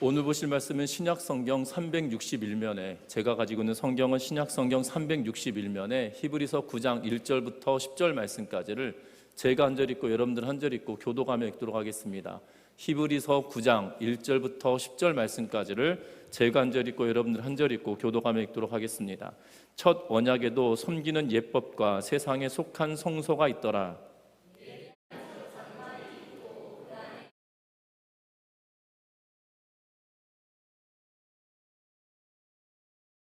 오늘 보실 말씀은 신약 성경 361면에, 제가 가지고 있는 성경은 신약 성경 361면에 히브리서 9장 1절부터 10절 말씀까지를 제가 한 절 읽고 여러분들 한 절 읽고 교도하며 읽도록 하겠습니다. 히브리서 9장 1절부터 10절 말씀까지를 제가 한 절 읽고 여러분들 한 절 읽고 교도하며 읽도록 하겠습니다. 첫 언약에도 섬기는 예법과 세상에 속한 성소가 있더라.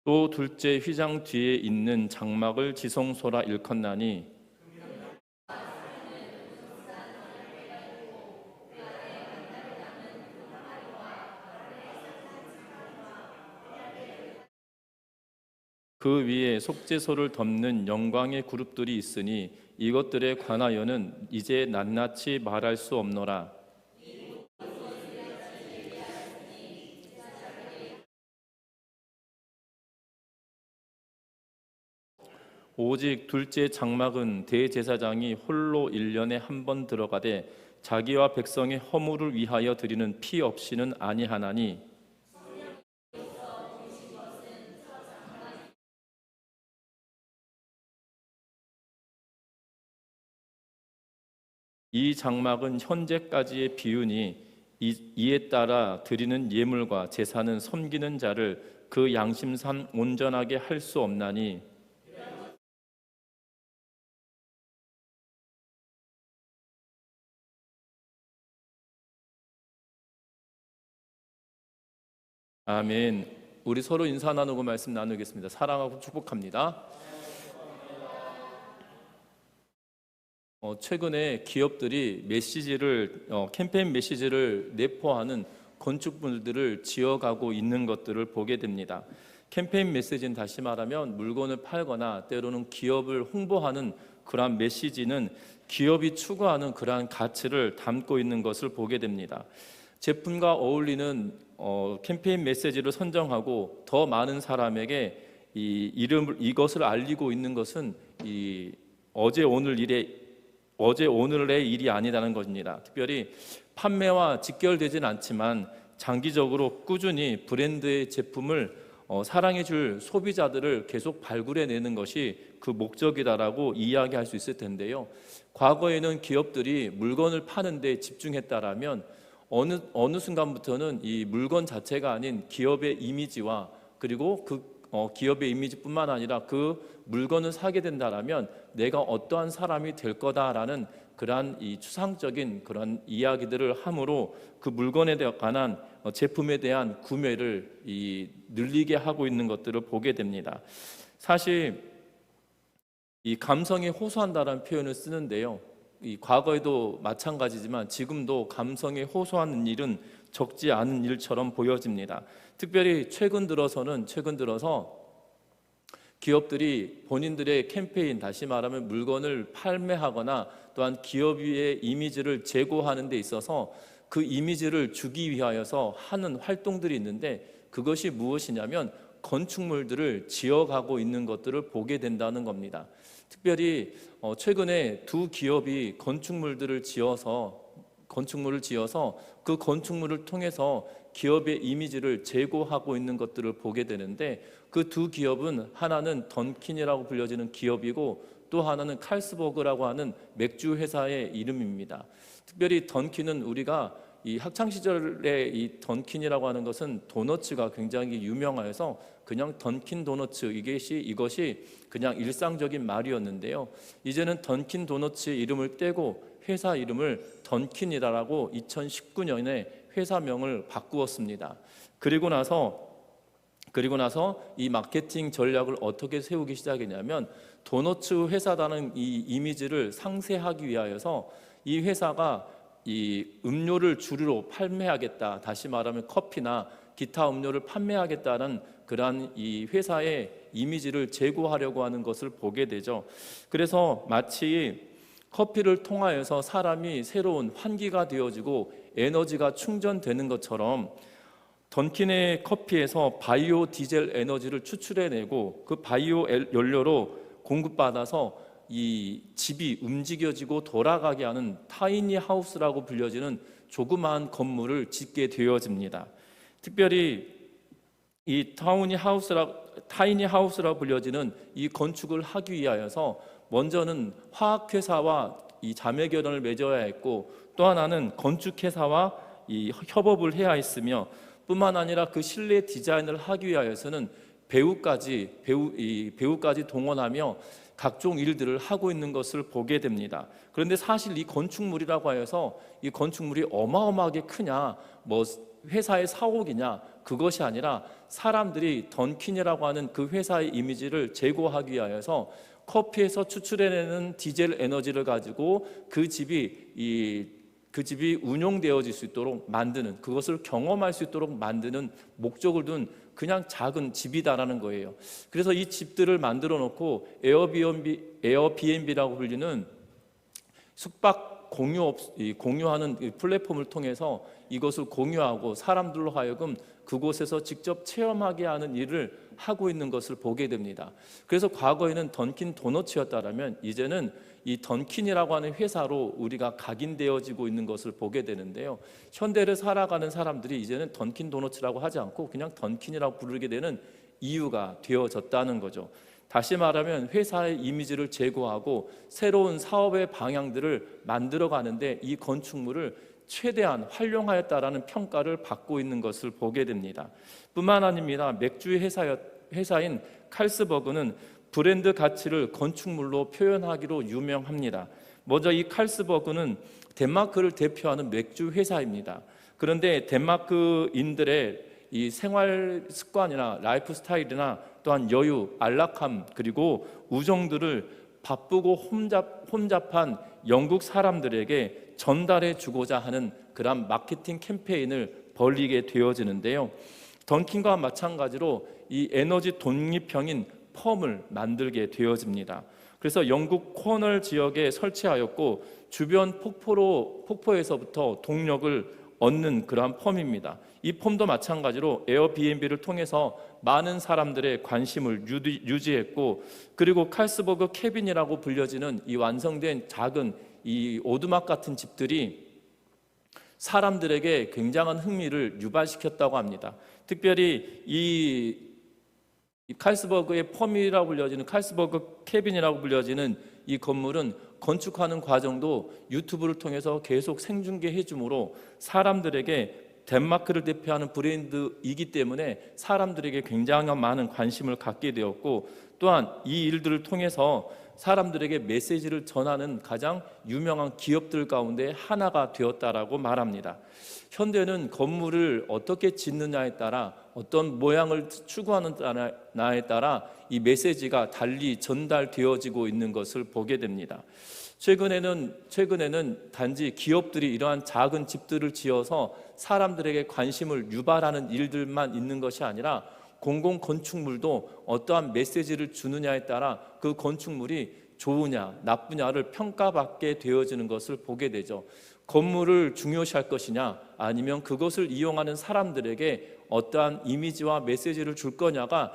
또 둘째 휘장 뒤에 있는 장막을 지성소라 일컫나니 그 위에 속죄소를 덮는 영광의 그룹들이 있으니 이것들에 관하여는 이제 낱낱이 말할 수 없노라. 오직 둘째 장막은 대제사장이 홀로 1년에 한 번 들어가되 자기와 백성의 허물을 위하여 드리는 피 없이는 아니하나니 이 장막은 현재까지의 비유니 이에 따라 드리는 예물과 제사는 섬기는 자를 그 양심상 온전하게 할 수 없나니 아멘. 우리 서로 인사 나누고 말씀 나누겠습니다. 사랑하고 축복합니다. 최근에 기업들이 캠페인 메시지를 내포하는 건축물들을 지어가고 있는 것들을 보게 됩니다. 캠페인 메시지는 다시 말하면 물건을 팔거나 때로는 기업을 홍보하는 그러한 메시지는 기업이 추구하는 그러한 가치를 담고 있는 것을 보게 됩니다. 제품과 어울리는 캠페인 메시지를 선정하고 더 많은 사람에게 이것을 알리고 있는 것은 어제 오늘의 일이 아니라는 것입니다. 특별히 판매와 직결되진 않지만 장기적으로 꾸준히 브랜드의 제품을 사랑해 줄 소비자들을 계속 발굴해내는 것이 그 목적이다라고 이야기할 수 있을 텐데요. 과거에는 기업들이 물건을 파는 데 집중했다라면 어느 순간부터는 이 물건 자체가 아닌 기업의 이미지와 그리고 기업의 이미지뿐만 아니라 그 물건을 사게 된다라면 내가 어떠한 사람이 될 거다라는 그러한 이 추상적인 그런 이야기들을 함으로 그 물건에 관한 제품에 대한 구매를 늘리게 하고 있는 것들을 보게 됩니다. 사실 이 감성에 호소한다라는 표현을 쓰는데요. 과거에도 마찬가지지만 지금도 감성에 호소하는 일은 적지 않은 일처럼 보여집니다. 특별히 최근 들어서 기업들이 본인들의 캠페인, 다시 말하면 물건을 판매하거나 또한 기업의 이미지를 제고하는 데 있어서 그 이미지를 주기 위하여서 하는 활동들이 있는데 그것이 무엇이냐면 건축물들을 지어가고 있는 것들을 보게 된다는 겁니다. 특별히 최근에 두 기업이 건축물을 지어서 그 건축물을 통해서 기업의 이미지를 제고하고 있는 것들을 보게 되는데 그 두 기업은 하나는 던킨이라고 불려지는 기업이고 또 하나는 칼스버그라고 하는 맥주 회사의 이름입니다. 특별히 던킨은 우리가 이 학창 시절에 이 던킨이라고 하는 것은 도너츠가 굉장히 유명하여서 그냥 던킨 도너츠 이것이 그냥 일상적인 말이었는데요. 이제는 던킨 도너츠 이름을 떼고 회사 이름을 던킨이라고 2019년에 회사명을 바꾸었습니다. 그리고 나서 이 마케팅 전략을 어떻게 세우기 시작했냐면 도너츠 회사라는 이 이미지를 상쇄하기 위하여서 이 회사가 이 음료를 주류로 판매하겠다, 다시 말하면 커피나 기타 음료를 판매하겠다는 그러한 이 회사의 이미지를 제고하려고 하는 것을 보게 되죠. 그래서 마치 커피를 통하여서 사람이 새로운 환기가 되어지고 에너지가 충전되는 것처럼 던킨의 커피에서 바이오 디젤 에너지를 추출해내고 그 바이오 연료로 공급받아서 이 집이 움직여지고 돌아가게 하는 타이니 하우스라고 불려지는 조그마한 건물을 짓게 되어집니다. 특별히 이 타이니 하우스라 불려지는 이 건축을 하기 위하여서 먼저는 화학회사와 이 자매 결연을 맺어야 했고, 또 하나는 건축회사와 이 협업을 해야 했으며, 뿐만 아니라 그 실내 디자인을 하기 위하여서는 배우까지 동원하며 각종 일들을 하고 있는 것을 보게 됩니다. 그런데 사실 이 건축물이라고 하여서 이 건축물이 어마어마하게 크냐, 뭐 회사의 사옥이냐, 그것이 아니라 사람들이 던킨이라고 하는 그 회사의 이미지를 제고하기 위하여서 커피에서 추출해내는 디젤 에너지를 가지고 그 집이 운용되어질 수 있도록 만드는, 그것을 경험할 수 있도록 만드는 목적을 둔 그냥 작은 집이다라는 거예요. 그래서 이 집들을 만들어 놓고 에어비앤비라고 불리는 숙박 공유하는 플랫폼을 통해서 이것을 공유하고 사람들로 하여금 그곳에서 직접 체험하게 하는 일을 하고 있는 것을 보게 됩니다. 그래서 과거에는 던킨 도너츠였다면 이제는 이 던킨이라고 하는 회사로 우리가 각인되어지고 있는 것을 보게 되는데요. 현대를 살아가는 사람들이 이제는 던킨 도너츠라고 하지 않고 그냥 던킨이라고 부르게 되는 이유가 되어졌다는 거죠. 다시 말하면 회사의 이미지를 제고하고 새로운 사업의 방향들을 만들어 가는데 이 건축물을 최대한 활용하였다라는 평가를 받고 있는 것을 보게 됩니다. 뿐만 아닙니다. 맥주 회사인 칼스버그는 브랜드 가치를 건축물로 표현하기로 유명합니다. 먼저 이 칼스버그는 덴마크를 대표하는 맥주 회사입니다. 그런데 덴마크인들의 이 생활 습관이나 라이프 스타일이나 또한 여유, 안락함, 그리고 우정들을 바쁘고 혼잡한 영국 사람들에게 전달해 주고자 하는 그런 마케팅 캠페인을 벌이게 되어지는데요. 던킨과 마찬가지로 이 에너지 독립형인 펌을 만들게 되어집니다. 그래서 영국 코널 지역에 설치하였고 주변 폭포에서부터 동력을 얻는 그러한 펌입니다. 이 펌도 마찬가지로 에어비앤비를 통해서 많은 사람들의 관심을 유지했고, 그리고 칼스버그 캐빈이라고 불려지는 이 완성된 작은 이 오두막 같은 집들이 사람들에게 굉장한 흥미를 유발시켰다고 합니다. 특별히 이 칼스버그의 펌이라고 불려지는 칼스버그 캐빈이라고 불려지는 이 건물은 건축하는 과정도 유튜브를 통해서 계속 생중계해 주므로 사람들에게 덴마크를 대표하는 브랜드이기 때문에 사람들에게 굉장히 많은 관심을 갖게 되었고, 또한 이 일들을 통해서 사람들에게 메시지를 전하는 가장 유명한 기업들 가운데 하나가 되었다라고 말합니다. 현대는 건물을 어떻게 짓느냐에 따라, 어떤 모양을 추구하느냐에 따라 이 메시지가 달리 전달되어지고 있는 것을 보게 됩니다. 최근에는 단지 기업들이 이러한 작은 집들을 지어서 사람들에게 관심을 유발하는 일들만 있는 것이 아니라 공공 건축물도 어떠한 메시지를 주느냐에 따라 그 건축물이 좋으냐 나쁘냐를 평가받게 되어지는 것을 보게 되죠. 건물을 중요시할 것이냐, 아니면 그것을 이용하는 사람들에게 어떠한 이미지와 메시지를 줄 거냐가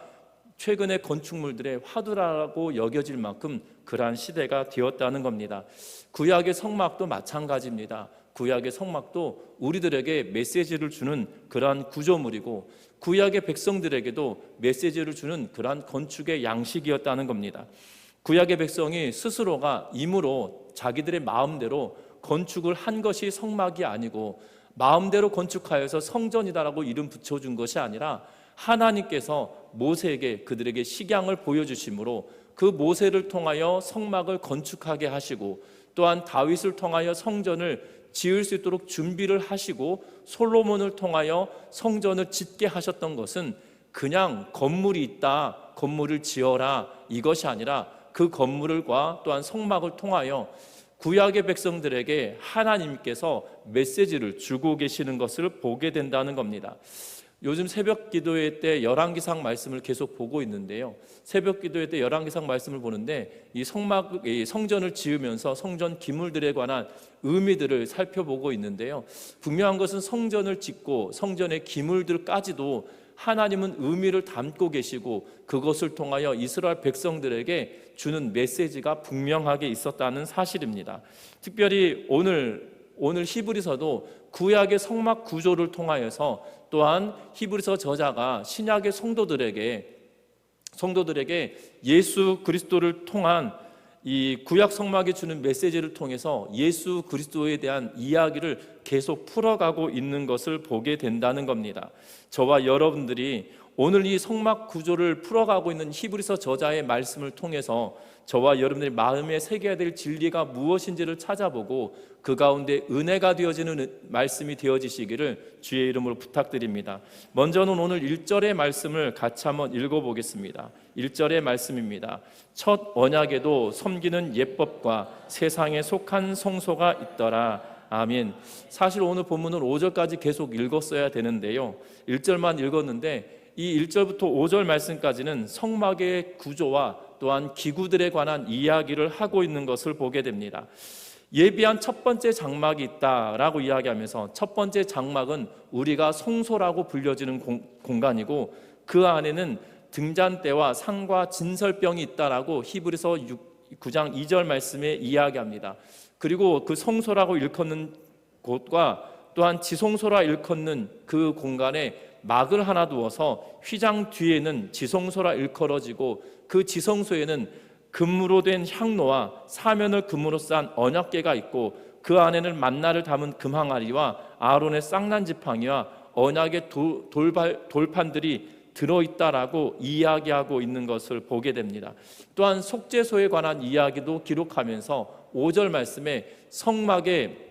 최근의 건축물들의 화두라고 여겨질 만큼 그러한 시대가 되었다는 겁니다. 구약의 성막도 마찬가지입니다. 구약의 성막도 우리들에게 메시지를 주는 그러한 구조물이고, 구약의 백성들에게도 메시지를 주는 그러한 건축의 양식이었다는 겁니다. 구약의 백성이 스스로가 임으로 자기들의 마음대로 건축을 한 것이 성막이 아니고, 마음대로 건축하여서 성전이다라고 이름 붙여준 것이 아니라 하나님께서 모세에게 그들에게 식양을 보여주심으로 그 모세를 통하여 성막을 건축하게 하시고, 또한 다윗을 통하여 성전을 지을 수 있도록 준비를 하시고 솔로몬을 통하여 성전을 짓게 하셨던 것은 그냥 건물이 있다, 건물을 지어라, 이것이 아니라 그 건물과 또한 성막을 통하여 구약의 백성들에게 하나님께서 메시지를 주고 계시는 것을 보게 된다는 겁니다. 요즘 새벽 기도회 때 열왕기상 말씀을 계속 보고 있는데요. 새벽 기도회 때 열왕기상 말씀을 보는데 이 성전을 지으면서 성전 기물들에 관한 의미들을 살펴보고 있는데요. 분명한 것은 성전을 짓고 성전의 기물들까지도 하나님은 의미를 담고 계시고 그것을 통하여 이스라엘 백성들에게 주는 메시지가 분명하게 있었다는 사실입니다. 특별히 오늘 오늘 히브리서도 구약의 성막 구조를 통하여서 또한 히브리서 저자가 신약의 성도들에게 예수 그리스도를 통한 이 구약 성막이 주는 메시지를 통해서 예수 그리스도에 대한 이야기를 계속 풀어가고 있는 것을 보게 된다는 겁니다. 저와 여러분들이 오늘 이 성막 구조를 풀어가고 있는 히브리서 저자의 말씀을 통해서 저와 여러분들의 마음에 새겨야 될 진리가 무엇인지를 찾아보고 그 가운데 은혜가 되어지는 말씀이 되어지시기를 주의 이름으로 부탁드립니다. 먼저는 오늘 1절의 말씀을 같이 한번 읽어보겠습니다. 1절의 말씀입니다. 첫 언약에도 섬기는 예법과 세상에 속한 성소가 있더라. 아멘. 사실 오늘 본문은 5절까지 계속 읽었어야 되는데요, 1절만 읽었는데 이 1절부터 5절 말씀까지는 성막의 구조와 또한 기구들에 관한 이야기를 하고 있는 것을 보게 됩니다. 예비한 첫 번째 장막이 있다라고 이야기하면서 첫 번째 장막은 우리가 성소라고 불려지는 공간이고 그 안에는 등잔대와 상과 진설병이 있다라고 히브리서 9장 2절 말씀에 이야기합니다. 그리고 그 성소라고 일컫는 곳과 또한 지성소라 일컫는 그 공간에 막을 하나 두어서 휘장 뒤에는 지성소라 일컬어지고 그 지성소에는 금으로 된 향로와 사면을 금으로 싼 언약궤가 있고 그 안에는 만나를 담은 금항아리와 아론의 쌍난 지팡이와 언약의 돌판들이 들어있다라고 이야기하고 있는 것을 보게 됩니다. 또한 속죄소에 관한 이야기도 기록하면서 5절 말씀에 성막에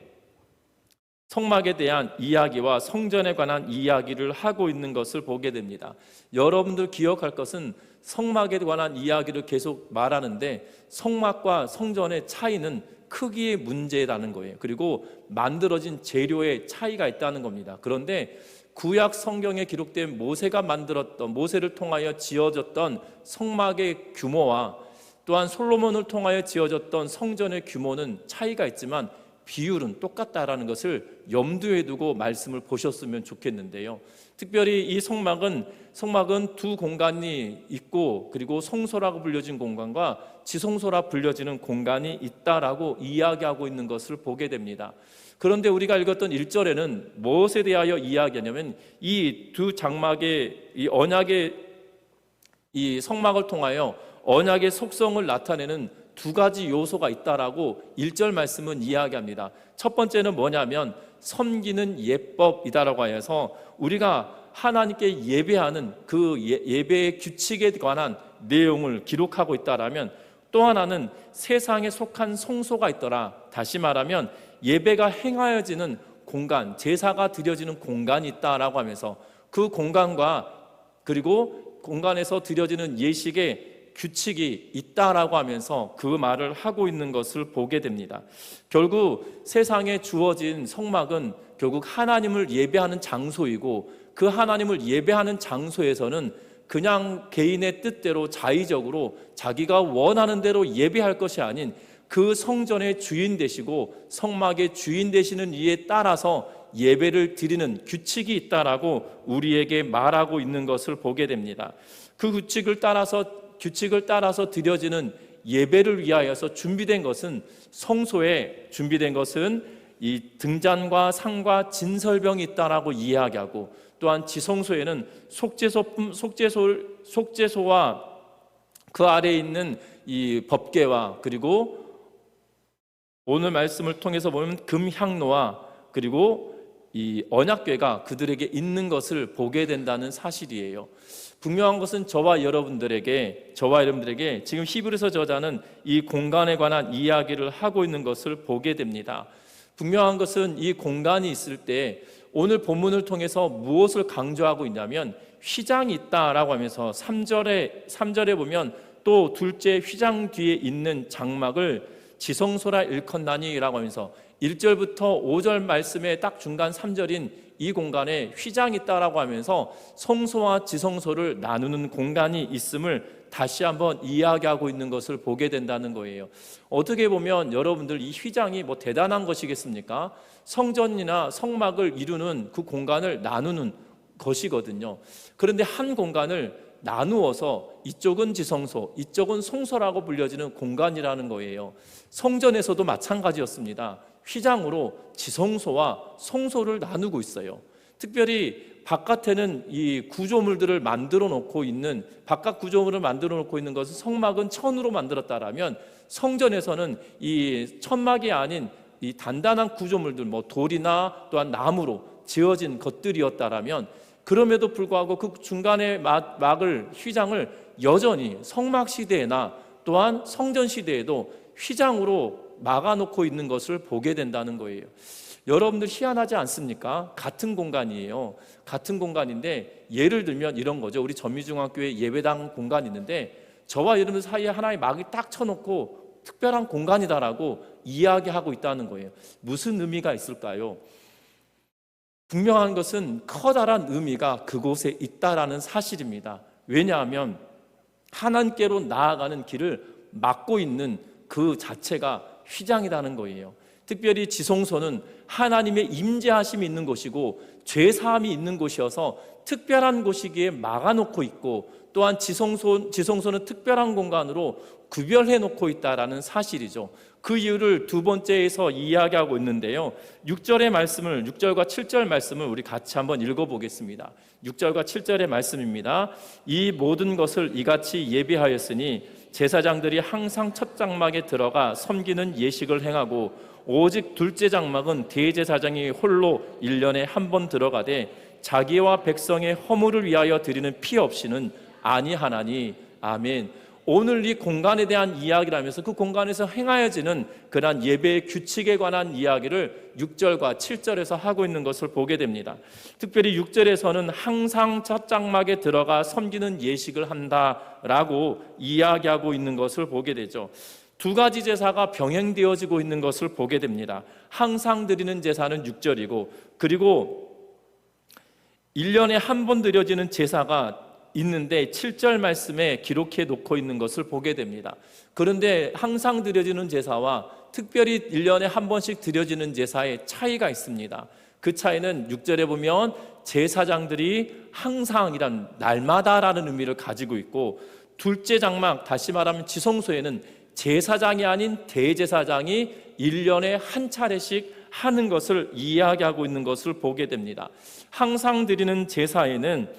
대한 이야기와 성전에 관한 이야기를 하고 있는 것을 보게 됩니다. 여러분들 기억할 것은 성막에 관한 이야기를 계속 말하는데 성막과 성전의 차이는 크기의 문제라는 거예요. 그리고 만들어진 재료의 차이가 있다는 겁니다. 그런데 구약 성경에 기록된 모세를 통하여 지어졌던 성막의 규모와 또한 솔로몬을 통하여 지어졌던 성전의 규모는 차이가 있지만 비율은 똑같다라는 것을 염두에 두고 말씀을 보셨으면 좋겠는데요, 특별히 이 성막은 두 공간이 있고 그리고 성소라고 불려진 공간과 지성소라 불려지는 공간이 있다라고 이야기하고 있는 것을 보게 됩니다. 그런데 우리가 읽었던 1절에는 무엇에 대하여 이야기하냐면 이 두 장막의 이 언약의 이 성막을 통하여 언약의 속성을 나타내는 두 가지 요소가 있다라고 1절 말씀은 이야기합니다. 첫 번째는 뭐냐면 섬기는 예법이다라고 해서 우리가 하나님께 예배하는 그 예배의 규칙에 관한 내용을 기록하고 있다라면, 또 하나는 세상에 속한 성소가 있더라. 다시 말하면 예배가 행하여지는 공간, 제사가 드려지는 공간이 있다라고 하면서 그 공간과 그리고 공간에서 드려지는 예식의 규칙이 있다라고 하면서 그 말을 하고 있는 것을 보게 됩니다. 결국 세상에 주어진 성막은 결국 하나님을 예배하는 장소이고 그 하나님을 예배하는 장소에서는 그냥 개인의 뜻대로 자의적으로 자기가 원하는 대로 예배할 것이 아닌 그 성전의 주인 되시고 성막의 주인 되시는 이에 따라서 예배를 드리는 규칙이 있다라고 우리에게 말하고 있는 것을 보게 됩니다. 그 규칙을 따라서 드려지는 예배를 위하여서 준비된 것은, 성소에 준비된 것은 이 등잔과 상과 진설병이 있다라고 이야기하고, 또한 지성소에는 속죄소와 그 아래에 있는 이 법궤와 그리고 오늘 말씀을 통해서 보면 금향로와 그리고 이 언약궤가 그들에게 있는 것을 보게 된다는 사실이에요. 분명한 것은 저와 여러분들에게 지금 히브리서 저자는 이 공간에 관한 이야기를 하고 있는 것을 보게 됩니다. 분명한 것은 이 공간이 있을 때 오늘 본문을 통해서 무엇을 강조하고 있냐면 휘장이 있다라고 하면서 3절에 보면 또 둘째 휘장 뒤에 있는 장막을 지성소라 일컫나니라고 하면서 1절부터 5절 말씀의 딱 중간 3절인 이 공간에 휘장이 있다라고 하면서 성소와 지성소를 나누는 공간이 있음을 다시 한번 이야기하고 있는 것을 보게 된다는 거예요. 어떻게 보면 여러분들 이 휘장이 뭐 대단한 것이겠습니까? 성전이나 성막을 이루는 그 공간을 나누는 것이거든요. 그런데 한 공간을 나누어서 이쪽은 지성소, 이쪽은 성소라고 불려지는 공간이라는 거예요. 성전에서도 마찬가지였습니다. 휘장으로 지성소와 성소를 나누고 있어요. 특별히 바깥에는 이 구조물들을 만들어 놓고 있는, 바깥 구조물을 만들어 놓고 있는 것은 성막은 천으로 만들었다라면, 성전에서는 이 천막이 아닌 이 단단한 구조물들, 뭐 돌이나 또한 나무로 지어진 것들이었다라면, 그럼에도 불구하고 그 중간에 막을, 휘장을 여전히 성막 시대나 또한 성전 시대에도 휘장으로 막아놓고 있는 것을 보게 된다는 거예요. 여러분들 희한하지 않습니까? 같은 공간이에요. 같은 공간인데, 예를 들면 이런 거죠. 우리 전미중학교에 예배당 공간이 있는데, 저와 여러분 사이에 하나의 막이 딱 쳐놓고 특별한 공간이다라고 이야기하고 있다는 거예요. 무슨 의미가 있을까요? 분명한 것은 커다란 의미가 그곳에 있다라는 사실입니다. 왜냐하면 하나님께로 나아가는 길을 막고 있는 그 자체가 휘장이라는 거예요. 특별히 지성소는 하나님의 임재하심이 있는 곳이고 죄사함이 있는 곳이어서 특별한 곳이기에 막아놓고 있고, 또한 지성소는 특별한 공간으로 구별해 놓고 있다라는 사실이죠. 그 이유를 두 번째에서 이야기하고 있는데요, 6절과 7절 말씀을 우리 같이 한번 읽어보겠습니다. 6절과 7절의 말씀입니다. 이 모든 것을 이같이 예비하였으니 제사장들이 항상 첫 장막에 들어가 섬기는 예식을 행하고, 오직 둘째 장막은 대제사장이 홀로 1년에 한 번 들어가되 자기와 백성의 허물을 위하여 드리는 피 없이는 아니하나니. 아멘. 오늘 이 공간에 대한 이야기를 하면서 그 공간에서 행하여지는 그러한 예배의 규칙에 관한 이야기를 6절과 7절에서 하고 있는 것을 보게 됩니다. 특별히 6절에서는 항상 첫 장막에 들어가 섬기는 예식을 한다라고 이야기하고 있는 것을 보게 되죠. 두 가지 제사가 병행되어지고 있는 것을 보게 됩니다. 항상 드리는 제사는 6절이고, 그리고 1년에 한 번 드려지는 제사가 있는데 7절 말씀에 기록해 놓고 있는 것을 보게 됩니다. 그런데 항상 드려지는 제사와 특별히 1년에 한 번씩 드려지는 제사의 차이가 있습니다. 그 차이는 6절에 보면 제사장들이 항상이란 날마다라는 의미를 가지고 있고, 둘째 장막, 다시 말하면 지성소에는 제사장이 아닌 대제사장이 1년에 한 차례씩 하는 것을 이야기하고 있는 것을 보게 됩니다. 항상 드리는 제사에는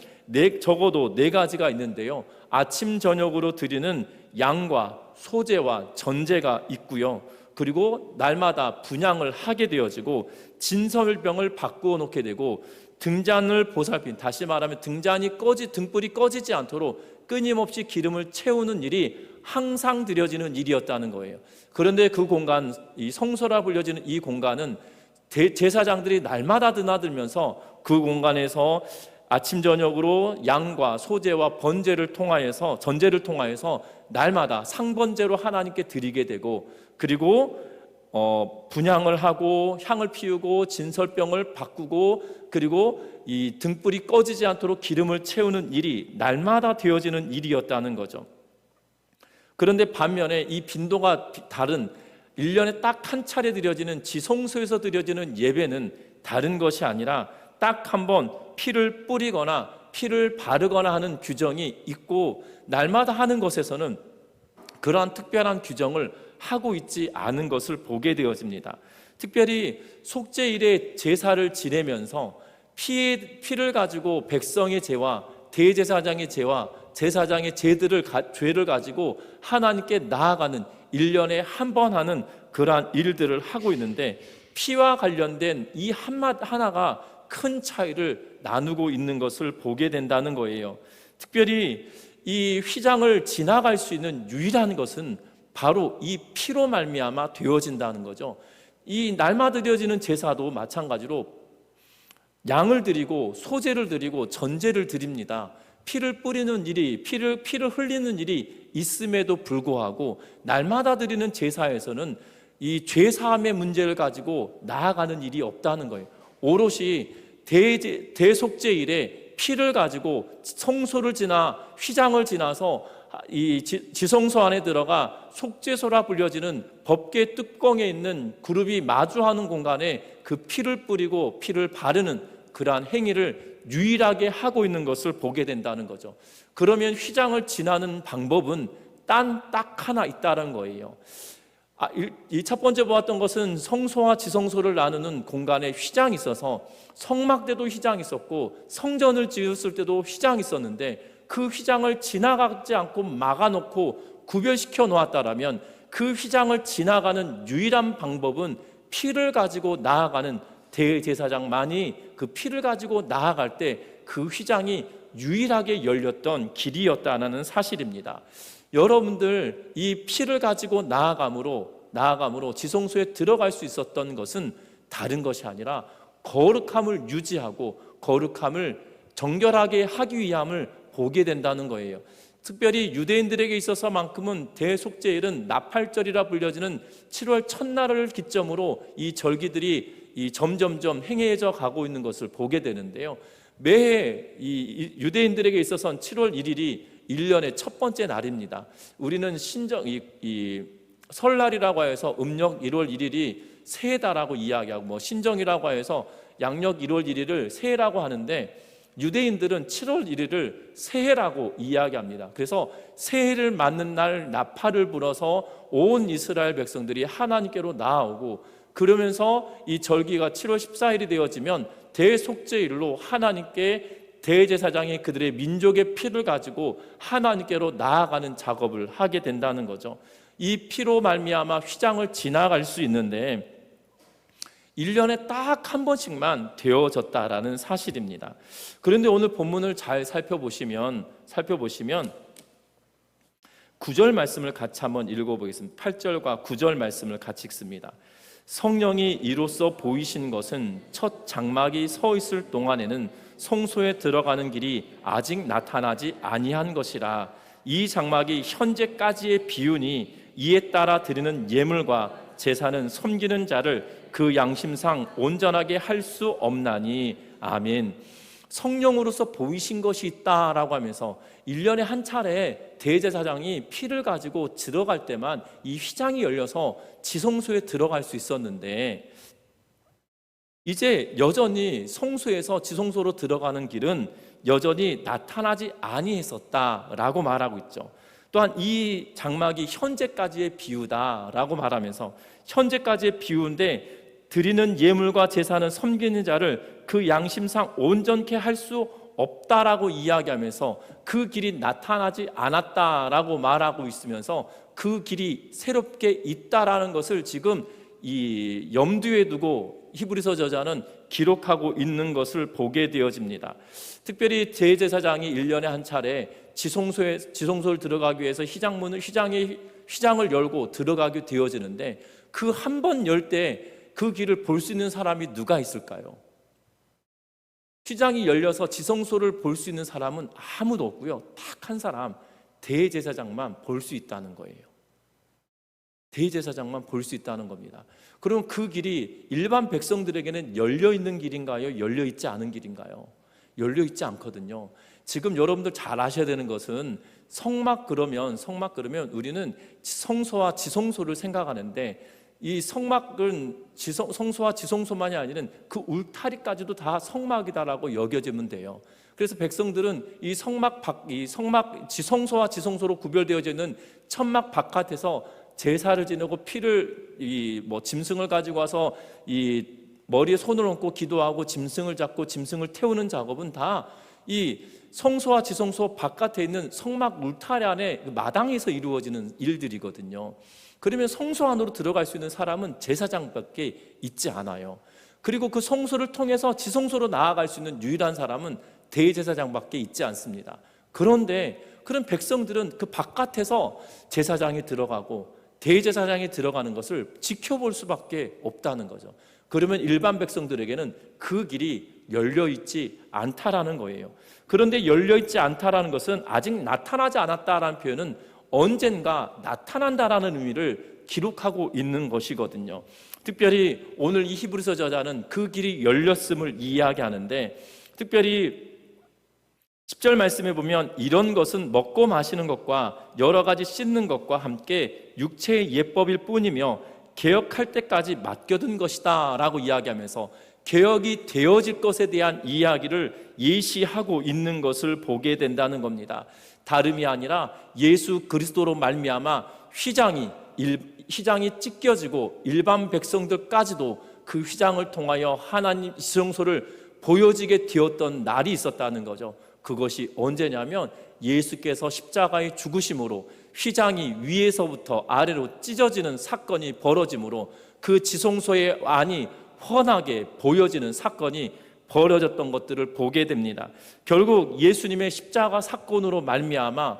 적어도 4가지가 있는데요, 아침 저녁으로 드리는 양과 소제와 전제가 있고요, 그리고 날마다 분향을 하게 되어지고, 진설병을 바꾸어 놓게 되고, 등잔을 보살핀, 다시 말하면 등불이 꺼지지 않도록 끊임없이 기름을 채우는 일이 항상 드려지는 일이었다는 거예요. 그런데 그 공간, 이 성소라 불려지는 이 공간은 제사장들이 날마다 드나들면서 그 공간에서 아침 저녁으로 양과 소제와 전제를 통하여서 날마다 상번제로 하나님께 드리게 되고, 그리고 분향을 하고 향을 피우고 진설병을 바꾸고, 그리고 이 등불이 꺼지지 않도록 기름을 채우는 일이 날마다 되어지는 일이었다는 거죠. 그런데 반면에 이 빈도가 다른 1년에 딱 한 차례 드려지는 지성소에서 드려지는 예배는 다른 것이 아니라 딱 한 번 피를 뿌리거나 피를 바르거나 하는 규정이 있고, 날마다 하는 것에서는 그러한 특별한 규정을 하고 있지 않은 것을 보게 되어집니다. 특별히 속죄일에 제사를 지내면서 피를 가지고 백성의 죄와 대제사장의 죄와 제사장의 죄를 가지고 하나님께 나아가는 1년에 한 번 하는 그러한 일들을 하고 있는데, 피와 관련된 이 하나가 큰 차이를 나누고 있는 것을 보게 된다는 거예요. 특별히 이 휘장을 지나갈 수 있는 유일한 것은 바로 이 피로 말미암아 되어진다는 거죠. 이 날마다 드려지는 제사도 마찬가지로 양을 드리고 소제를 드리고 전제를 드립니다. 피를 뿌리는 일이, 피를 흘리는 일이 있음에도 불구하고 날마다 드리는 제사에서는 이 죄사함의 문제를 가지고 나아가는 일이 없다는 거예요. 오롯이 대속죄일에 피를 가지고 성소를 지나 휘장을 지나서 이 지성소 안에 들어가 속죄소라 불려지는 법궤 뚜껑에 있는 그룹이 마주하는 공간에 그 피를 뿌리고 피를 바르는 그러한 행위를 유일하게 하고 있는 것을 보게 된다는 거죠. 그러면 휘장을 지나는 방법은 딱 하나 있다는 거예요. 이 첫 번째 보았던 것은 성소와 지성소를 나누는 공간에 휘장이 있어서 성막 때도 휘장이 있었고 성전을 지었을 때도 휘장이 있었는데 그 휘장을 지나가지 않고 막아놓고 구별시켜 놓았다라면 그 휘장을 지나가는 유일한 방법은 피를 가지고 나아가는 대제사장만이 그 피를 가지고 나아갈 때 그 휘장이 유일하게 열렸던 길이었다는 사실입니다. 여러분들 이 피를 가지고 나아감으로 지성소에 들어갈 수 있었던 것은 다른 것이 아니라 거룩함을 유지하고 거룩함을 정결하게 하기 위함을 보게 된다는 거예요. 특별히 유대인들에게 있어서만큼은 대속죄일은 나팔절이라 불려지는 7월 첫날을 기점으로 이 절기들이 점점점 행해져 가고 있는 것을 보게 되는데요. 매해 이 유대인들에게 있어서는 7월 1일이 1년의 첫 번째 날입니다. 우리는 설날이라고 해서 음력 1월 1일이 새해다라고 이야기하고 신정이라고 해서 양력 1월 1일을 새해라고 하는데 유대인들은 7월 1일을 새해라고 이야기합니다. 그래서 새해를 맞는 날 나팔을 불어서 온 이스라엘 백성들이 하나님께로 나아오고 그러면서 이 절기가 7월 14일이 되어지면 대속죄일로 하나님께 대제사장이 그들의 민족의 피를 가지고 하나님께로 나아가는 작업을 하게 된다는 거죠. 이 피로 말미암아 휘장을 지나갈 수 있는데 1년에 딱 한 번씩만 되어졌다라는 사실입니다. 그런데 오늘 본문을 잘 살펴보시면 9절 말씀을 같이 한번 읽어보겠습니다. 8절과 9절 말씀을 같이 읽습니다. 성령이 이로써 보이신 것은 첫 장막이 서 있을 동안에는 성소에 들어가는 길이 아직 나타나지 아니한 것이라. 이 장막이 현재까지의 비유니 이에 따라 드리는 예물과 제사는 섬기는 자를 그 양심상 온전하게 할 수 없나니. 아멘. 성령으로서 보이신 것이 있다라고 하면서 1년에 한 차례 대제사장이 피를 가지고 들어갈 때만 이 휘장이 열려서 지성소에 들어갈 수 있었는데 이제 여전히 성소에서 지성소로 들어가는 길은 여전히 나타나지 아니했었다라고 말하고 있죠. 또한 이 장막이 현재까지의 비유다라고 말하면서 현재까지의 비유인데 드리는 예물과 제사는 섬기는 자를 그 양심상 온전케 할 수 없다라고 이야기하면서 그 길이 나타나지 않았다라고 말하고 있으면서 그 길이 새롭게 있다라는 것을 지금 이 염두에 두고 히브리서 저자는 기록하고 있는 것을 보게 되어집니다. 특별히 대제사장이 1년에 한 차례 지성소를 들어가기 위해서 휘장을 열고 들어가게 되어지는데 그 한 번 열 때 그 길을 볼 수 있는 사람이 누가 있을까요? 휘장이 열려서 지성소를 볼 수 있는 사람은 아무도 없고요. 딱 한 사람, 대제사장만 볼 수 있다는 거예요. 대제사장만 볼 수 있다는 겁니다. 그럼 그 길이 일반 백성들에게는 열려 있는 길인가요? 열려 있지 않은 길인가요? 열려 있지 않거든요. 지금 여러분들 잘 아셔야 되는 것은 성막 그러면 우리는 성소와 지성소를 생각하는데 이 성막은 성소와 지성소만이 아니라 그 울타리까지도 다 성막이다라고 여겨지면 돼요. 그래서 백성들은 이 지성소와 지성소로 구별되어져 있는 천막 바깥에서 제사를 지내고 피를 짐승을 가지고 와서 이 머리에 손을 얹고 기도하고 짐승을 잡고 짐승을 태우는 작업은 다 이 성소와 지성소 바깥에 있는 성막 울타리 안에 마당에서 이루어지는 일들이거든요. 그러면 성소 안으로 들어갈 수 있는 사람은 제사장밖에 있지 않아요. 그리고 그 성소를 통해서 지성소로 나아갈 수 있는 유일한 사람은 대제사장밖에 있지 않습니다. 그런데 그런 백성들은 그 바깥에서 제사장이 들어가고 대제사장이 들어가는 것을 지켜볼 수밖에 없다는 거죠. 그러면 일반 백성들에게는 그 길이 열려있지 않다라는 거예요. 그런데 열려있지 않다라는 것은 아직 나타나지 않았다라는 표현은 언젠가 나타난다라는 의미를 기록하고 있는 것이거든요. 특별히 오늘 이 히브리서 저자는 그 길이 열렸음을 이야기하는데 특별히 10절 말씀에 보면 이런 것은 먹고 마시는 것과 여러 가지 씻는 것과 함께 육체의 예법일 뿐이며 개혁할 때까지 맡겨둔 것이다 라고 이야기하면서 개혁이 되어질 것에 대한 이야기를 예시하고 있는 것을 보게 된다는 겁니다. 다름이 아니라 예수 그리스도로 말미암아 휘장이 휘장이 찢겨지고 일반 백성들까지도 그 휘장을 통하여 하나님 지성소를 보여지게 되었던 날이 있었다는 거죠. 그것이 언제냐면 예수께서 십자가의 죽으심으로 휘장이 위에서부터 아래로 찢어지는 사건이 벌어짐으로 그 지성소의 안이 훤하게 보여지는 사건이 벌어졌던 것들을 보게 됩니다. 결국 예수님의 십자가 사건으로 말미암아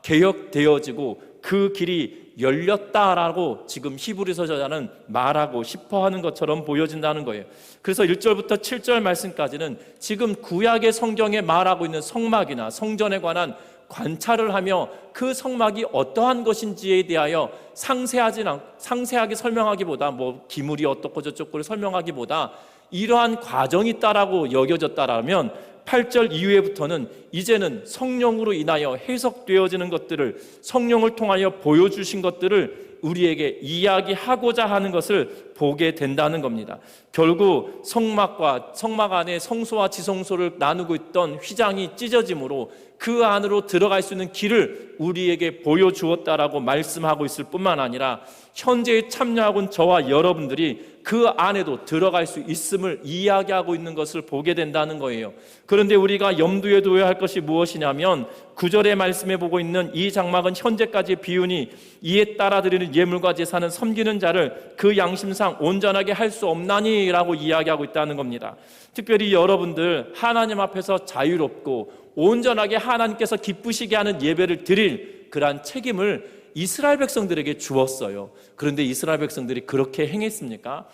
개혁되어지고 그 길이 열렸다라고 지금 히브리서 저자는 말하고 싶어하는 것처럼 보여진다는 거예요. 그래서 1절부터 7절 말씀까지는 지금 구약의 성경에 말하고 있는 성막이나 성전에 관한 관찰을 하며 그 성막이 어떠한 것인지에 대하여 상세하게 설명하기보다 기물이 어떻고 저쩌고를 설명하기보다 이러한 과정이 있다라고 여겨졌다라면 8절 이후에부터는 이제는 성령으로 인하여 해석되어지는 것들을 성령을 통하여 보여주신 것들을 우리에게 이야기하고자 하는 것을 보게 된다는 겁니다. 결국 성막 안에 성소와 지성소를 나누고 있던 휘장이 찢어짐으로 그 안으로 들어갈 수 있는 길을 우리에게 보여주었다라고 말씀하고 있을 뿐만 아니라 현재에 참여하고 있는 저와 여러분들이 그 안에도 들어갈 수 있음을 이야기하고 있는 것을 보게 된다는 거예요. 그런데 우리가 염두에 둬야 할 것이 무엇이냐면 9절의 말씀에 보고 있는 이 장막은 현재까지 비우니 이에 따라 드리는 예물과 제사는 섬기는 자를 그 양심상 온전하게 할 수 없나니 라고 이야기하고 있다는 겁니다. 특별히 여러분들 하나님 앞에서 자유롭고 온전하게 하나님께서 기쁘시게 하는 예배를 드릴 그러한 책임을 이스라엘 백성들에게 주었어요. 그런데 이스라엘 백성들이 그렇게 행했습니까?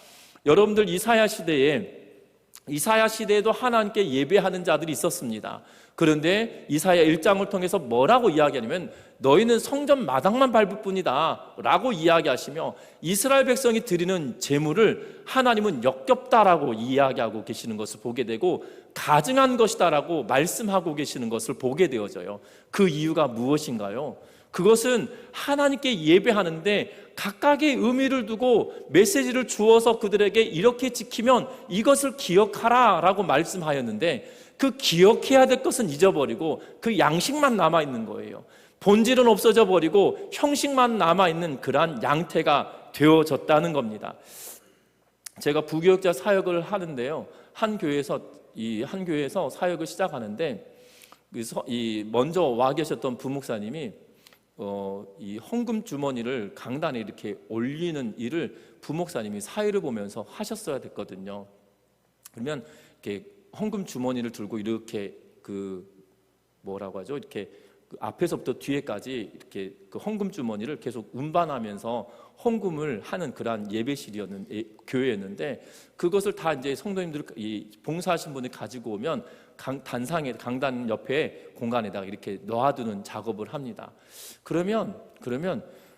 여러분들 이사야 시대에도 하나님께 예배하는 자들이 있었습니다. 그런데 이사야 1장을 통해서 뭐라고 이야기하냐면 너희는 성전 마당만 밟을 뿐이다 라고 이야기하시며 이스라엘 백성이 드리는 제물을 하나님은 역겹다라고 이야기하고 계시는 것을 보게 되고 가증한 것이다 라고 말씀하고 계시는 것을 보게 되어져요. 그 이유가 무엇인가요? 그것은 하나님께 예배하는데 각각의 의미를 두고 메시지를 주어서 그들에게 이렇게 지키면 이것을 기억하라 라고 말씀하였는데 그 기억해야 될 것은 잊어버리고 그 양식만 남아있는 거예요. 본질은 없어져 버리고 형식만 남아있는 그러한 양태가 되어졌다는 겁니다. 제가 부교육자 사역을 하는데요, 한 교회에서 사역을 시작하는데 먼저 와 계셨던 부목사님이 이 헌금 주머니를 강단에 이렇게 올리는 일을 부목사님이 사회를 보면서 하셨어야 됐거든요. 그러면 이렇게 헌금 주머니를 들고 이렇게 이렇게 앞에서부터 뒤에까지 이렇게 그 헌금 주머니를 계속 운반하면서 헌금을 하는 그러한 교회였는데 그것을 다 이제 성도님들 봉사하신 분이 가지고 오면 강단 옆에 공간에다가 이렇게 놓아두는 작업을 합니다. 그러면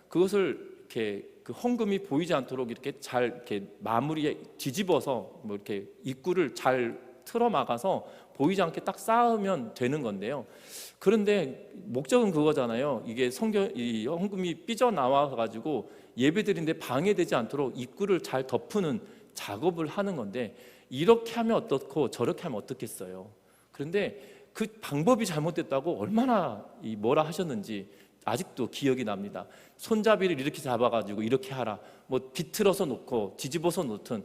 그것을 이렇게 그 헌금이 보이지 않도록 이렇게 잘 이렇게 마무리에 뒤집어서 이렇게 입구를 잘 틀어 막아서 보이지 않게 딱 쌓으면 되는 건데요. 그런데 목적은 그거잖아요. 이게 이 헌금이 삐져나와 가지고 예배드리는데 방해되지 않도록 입구를 잘 덮는 작업을 하는 건데 이렇게 하면 어떻고 저렇게 하면 어떻겠어요. 그런데 그 방법이 잘못됐다고 얼마나 뭐라 하셨는지 아직도 기억이 납니다. 손잡이를 이렇게 잡아가지고 이렇게 하라, 비틀어서 놓고 뒤집어서 놓든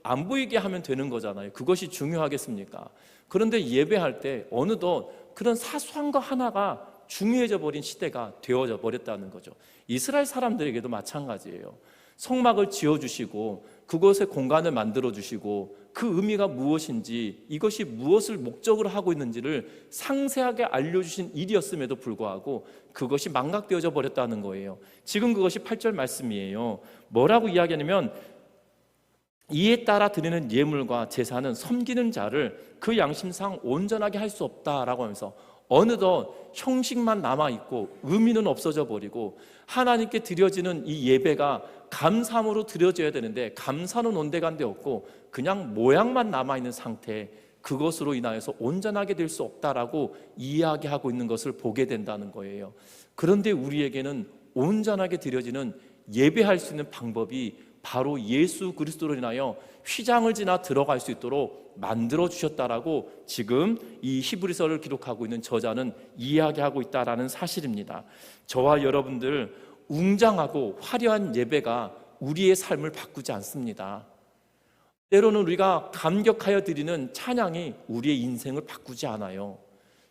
안 보이게 하면 되는 거잖아요. 그것이 중요하겠습니까? 그런데 예배할 때 어느덧 그런 사소한 거 하나가 중요해져 버린 시대가 되어져 버렸다는 거죠. 이스라엘 사람들에게도 마찬가지예요. 성막을 지어주시고 그곳에 공간을 만들어주시고 그 의미가 무엇인지 이것이 무엇을 목적으로 하고 있는지를 상세하게 알려주신 일이었음에도 불구하고 그것이 망각되어져 버렸다는 거예요. 지금 그것이 8절 말씀이에요. 뭐라고 이야기하냐면 이에 따라 드리는 예물과 제사는 섬기는 자를 그 양심상 온전하게 할 수 없다라고 하면서 어느덧 형식만 남아있고 의미는 없어져 버리고 하나님께 드려지는 이 예배가 감사함으로 드려져야 되는데 감사는 온데간데 없고 그냥 모양만 남아있는 상태, 그것으로 인하여서 온전하게 될 수 없다라고 이야기하고 있는 것을 보게 된다는 거예요. 그런데 우리에게는 온전하게 드려지는 예배할 수 있는 방법이 바로 예수 그리스도로 인하여 휘장을 지나 들어갈 수 있도록 만들어 주셨다라고 지금 이 히브리서를 기록하고 있는 저자는 이야기하고 있다라는 사실입니다. 저와 여러분들 웅장하고 화려한 예배가 우리의 삶을 바꾸지 않습니다. 때로는 우리가 감격하여 드리는 찬양이 우리의 인생을 바꾸지 않아요.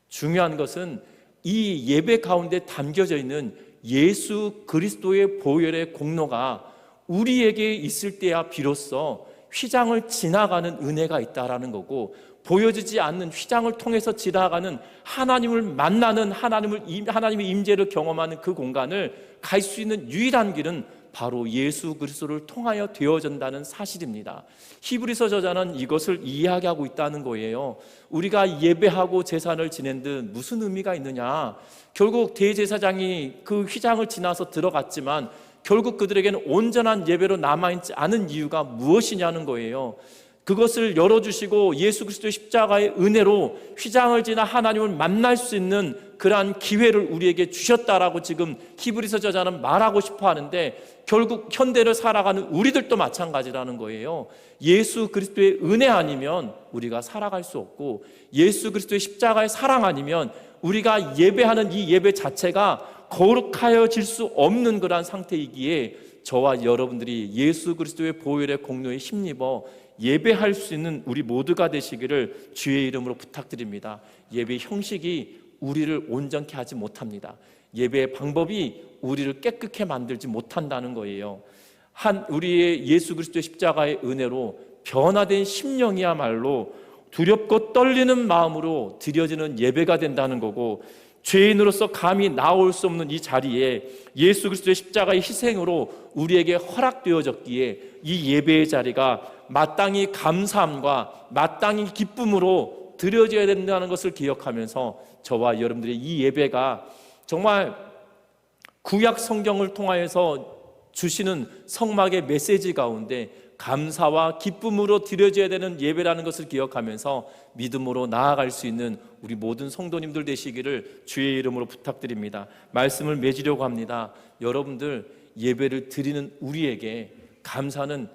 중요한 것은 이 예배 가운데 담겨져 있는 예수 그리스도의 보혈의 공로가 우리에게 있을 때야 비로소 휘장을 지나가는 은혜가 있다라는 거고, 보여지지 않는 휘장을 통해서 지나가는 하나님을 만나는 하나님의 임재를 경험하는 그 공간을 갈 수 있는 유일한 길은 바로 예수 그리스도를 통하여 되어진다는 사실입니다. 히브리서 저자는 이것을 이야기하고 있다는 거예요. 우리가 예배하고 제사를 지낸 듯 무슨 의미가 있느냐? 결국 대제사장이 그 휘장을 지나서 들어갔지만 결국 그들에게는 온전한 예배로 남아있지 않은 이유가 무엇이냐는 거예요. 그것을 열어주시고 예수 그리스도의 십자가의 은혜로 휘장을 지나 하나님을 만날 수 있는 그러한 기회를 우리에게 주셨다라고 지금 히브리서 저자는 말하고 싶어 하는데, 결국 현대를 살아가는 우리들도 마찬가지라는 거예요. 예수 그리스도의 은혜 아니면 우리가 살아갈 수 없고, 예수 그리스도의 십자가의 사랑 아니면 우리가 예배하는 이 예배 자체가 거룩하여질 수 없는 그러한 상태이기에, 저와 여러분들이 예수 그리스도의 보혈의 공로에 힘입어 예배할 수 있는 우리 모두가 되시기를 주의 이름으로 부탁드립니다. 예배 형식이 우리를 온전케 하지 못합니다. 예배의 방법이 우리를 깨끗게 만들지 못한다는 거예요. 우리의 예수 그리스도의 십자가의 은혜로 변화된 심령이야말로 두렵고 떨리는 마음으로 드려지는 예배가 된다는 거고, 죄인으로서 감히 나올 수 없는 이 자리에 예수 그리스도의 십자가의 희생으로 우리에게 허락되어졌기에 이 예배의 자리가 마땅히 감사함과 마땅히 기쁨으로 드려져야 된다는 것을 기억하면서 저와 여러분들의 이 예배가 정말 구약 성경을 통하여서 주시는 성막의 메시지 가운데 감사와 기쁨으로 드려져야 되는 예배라는 것을 기억하면서 믿음으로 나아갈 수 있는 우리 모든 성도님들 되시기를 주의 이름으로 부탁드립니다. 말씀을 맺으려고 합니다. 여러분들, 예배를 드리는 우리에게 감사는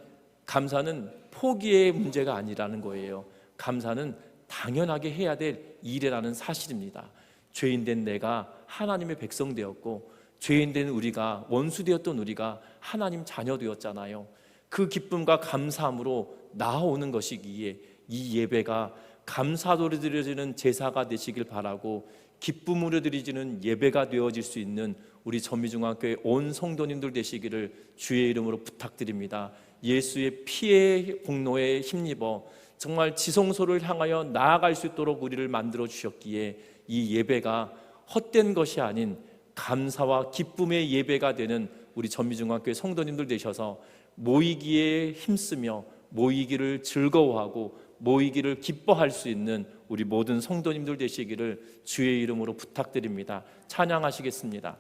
포기의 문제가 아니라는 거예요. 감사는 당연하게 해야 될 일이라는 사실입니다. 죄인된 내가 하나님의 백성 되었고, 죄인된 우리가, 원수되었던 우리가 하나님 자녀 되었잖아요. 그 기쁨과 감사함으로 나아오는 것이기에 이 예배가 감사로 드려지는 제사가 되시길 바라고, 기쁨으로 드려지는 예배가 되어질 수 있는 우리 전미중앙교회 온 성도님들 되시기를 주의 이름으로 부탁드립니다. 예수의 피의 공로에 힘입어 정말 지성소를 향하여 나아갈 수 있도록 우리를 만들어 주셨기에 이 예배가 헛된 것이 아닌 감사와 기쁨의 예배가 되는 우리 전미중앙교회 성도님들 되셔서 모이기에 힘쓰며 모이기를 즐거워하고 모이기를 기뻐할 수 있는 우리 모든 성도님들 되시기를 주의 이름으로 부탁드립니다. 찬양하시겠습니다.